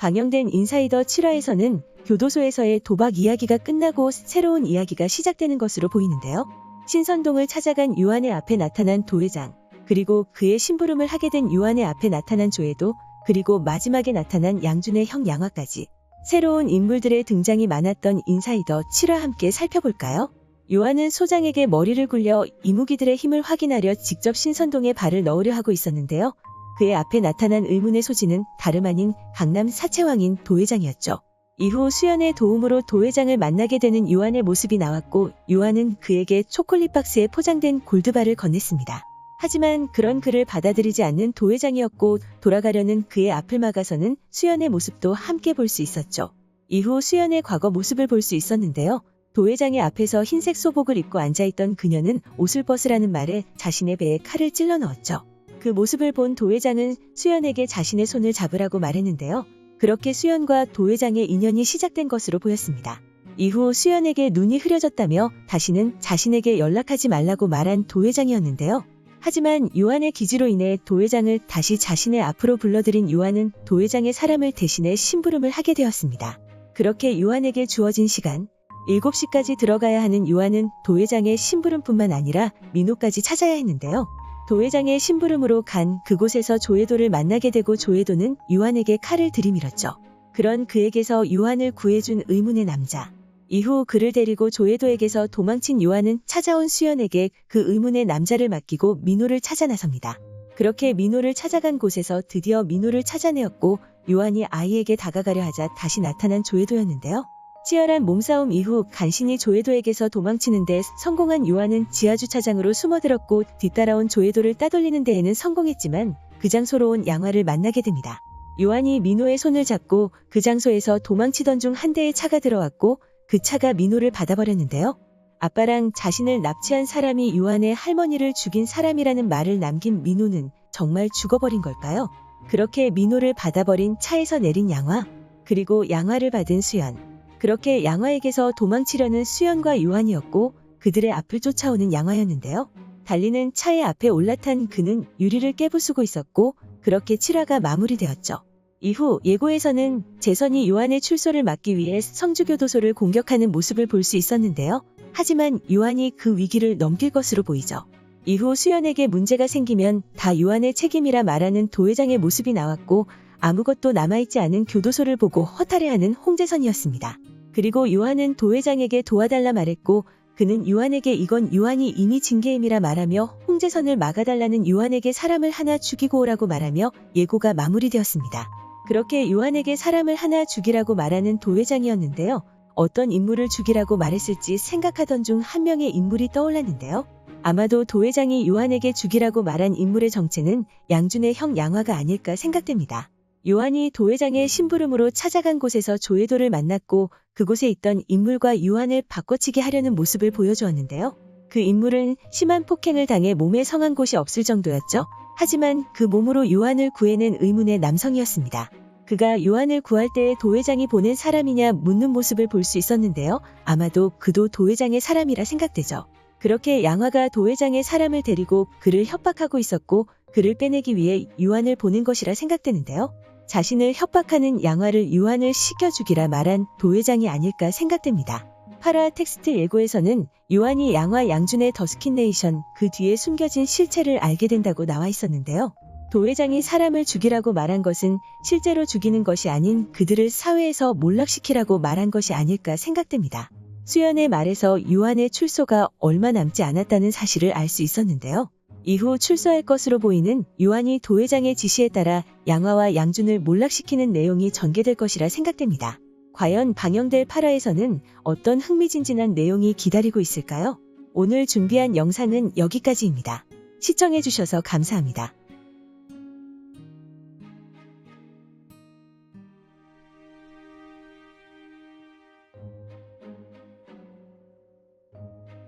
방영된 인사이더 7화에서는 교도소에서의 도박 이야기가 끝나고 새로운 이야기가 시작되는 것으로 보이는데요. 신선동을 찾아간 유한의 앞에 나타난 도회장, 그리고 그의 심부름을 하게 된 유한의 앞에 나타난 조회도, 그리고 마지막에 나타난 양준의 형 양화까지 새로운 인물들의 등장이 많았던 인사이더 7화 함께 살펴볼까요? 유한은 소장에게 머리를 굴려 이무기들의 힘을 확인하려 직접 신선동에 발을 넣으려 하고 있었는데요. 그의 앞에 나타난 의문의 소지는 다름 아닌 강남 사채왕인 도회장이었죠. 이후 수연의 도움으로 도회장을 만나게 되는 유한의 모습이 나왔고, 유한은 그에게 초콜릿 박스에 포장된 골드바를 건넸습니다. 하지만 그런 그를 받아들이지 않는 도회장이었고, 돌아가려는 그의 앞을 막아서는 수연의 모습도 함께 볼 수 있었죠. 이후 수연의 과거 모습을 볼 수 있었는데요. 도회장의 앞에서 흰색 소복을 입고 앉아있던 그녀는 옷을 벗으라는 말에 자신의 배에 칼을 찔러 넣었죠. 그 모습을 본 도회장은 수연에게 자신의 손을 잡으라고 말했는데요. 그렇게 수연과 도회장의 인연이 시작된 것으로 보였습니다. 이후 수연에게 눈이 흐려졌다며 다시는 자신에게 연락하지 말라고 말한 도회장이었는데요. 하지만 유한의 기지로 인해 도회장을 다시 자신의 앞으로 불러들인 유한은 도회장의 사람을 대신해 심부름을 하게 되었습니다. 그렇게 유한에게 주어진 시간 7시까지 들어가야 하는 유한은 도회장의 심부름뿐만 아니라 민호까지 찾아야 했는데요. 도회장의 심부름으로 간 그곳에서 조회도를 만나게 되고, 조회도는 유한에게 칼을 들이밀었죠. 그런 그에게서 유한을 구해준 의문의 남자. 이후 그를 데리고 조회도에게서 도망친 유한은 찾아온 수연에게 그 의문의 남자를 맡기고 민호를 찾아 나섭니다. 그렇게 민호를 찾아간 곳에서 드디어 민호를 찾아내었고, 유한이 아이에게 다가가려 하자 다시 나타난 조회도였는데요. 치열한 몸싸움 이후 간신히 조회도에게서 도망치는데 성공한 유한은 지하주차장으로 숨어들었고, 뒤따라온 조회도를 따돌리는 데에는 성공했지만 그 장소로 온 양화를 만나게 됩니다. 유한이 민호의 손을 잡고 그 장소에서 도망치던 중 한 대의 차가 들어왔고, 그 차가 민호를 받아버렸는데요. 아빠랑 자신을 납치한 사람이 유한의 할머니를 죽인 사람이라는 말을 남긴 민호는 정말 죽어버린 걸까요? 그렇게 민호를 받아버린 차에서 내린 양화, 그리고 양화를 받은 수연. 그렇게 양화에게서 도망치려는 수연과 유한이었고, 그들의 앞을 쫓아오는 양화였는데요. 달리는 차의 앞에 올라탄 그는 유리를 깨부수고 있었고, 그렇게 7화가 마무리되었죠. 이후 예고에서는 재선이 유한의 출소를 막기 위해 성주교도소를 공격하는 모습을 볼 수 있었는데요. 하지만 유한이 그 위기를 넘길 것으로 보이죠. 이후 수연에게 문제가 생기면 다 유한의 책임이라 말하는 도회장의 모습이 나왔고, 아무것도 남아있지 않은 교도소를 보고 허탈해하는 홍재선이었습니다. 그리고 유한은 도회장에게 도와달라 말했고, 그는 유한에게 이건 유한이 이미 징계임이라 말하며 홍재선을 막아달라는 유한에게 사람을 하나 죽이고 오라고 말하며 예고가 마무리되었습니다. 그렇게 유한에게 사람을 하나 죽이라고 말하는 도회장이었는데요. 어떤 인물을 죽이라고 말했을지 생각하던 중 한 명의 인물이 떠올랐는데요. 아마도 도회장이 유한에게 죽이라고 말한 인물의 정체는 양준의 형 양화가 아닐까 생각됩니다. 유한이 도회장의 심부름으로 찾아간 곳에서 조회도를 만났고, 그곳에 있던 인물과 유한을 바꿔치기 하려는 모습을 보여주었는데요. 그 인물은 심한 폭행을 당해 몸에 성한 곳이 없을 정도였죠. 하지만 그 몸으로 유한을 구해낸 의문의 남성이었습니다. 그가 유한을 구할 때에 도회장이 보낸 사람이냐 묻는 모습을 볼 수 있었는데요. 아마도 그도 도회장의 사람이라 생각되죠. 그렇게 양화가 도회장의 사람을 데리고 그를 협박하고 있었고, 그를 빼내기 위해 유한을 보낸 것이라 생각되는데요. 자신을 협박하는 양화를 유한을 시켜 죽이라 말한 도회장이 아닐까 생각됩니다. 8화 텍스트 예고에서는 유한이 양화 양준의 더스킨네이션, 그 뒤에 숨겨진 실체를 알게 된다고 나와 있었는데요. 도회장이 사람을 죽이라고 말한 것은 실제로 죽이는 것이 아닌 그들을 사회에서 몰락시키라고 말한 것이 아닐까 생각됩니다. 수연의 말에서 유한의 출소가 얼마 남지 않았다는 사실을 알 수 있었는데요. 이후 출소할 것으로 보이는 유한이 도회장의 지시에 따라 양화와 양준을 몰락시키는 내용이 전개될 것이라 생각됩니다. 과연 방영될 8화에서는 어떤 흥미진진한 내용이 기다리고 있을까요? 오늘 준비한 영상은 여기까지입니다. 시청해주셔서 감사합니다.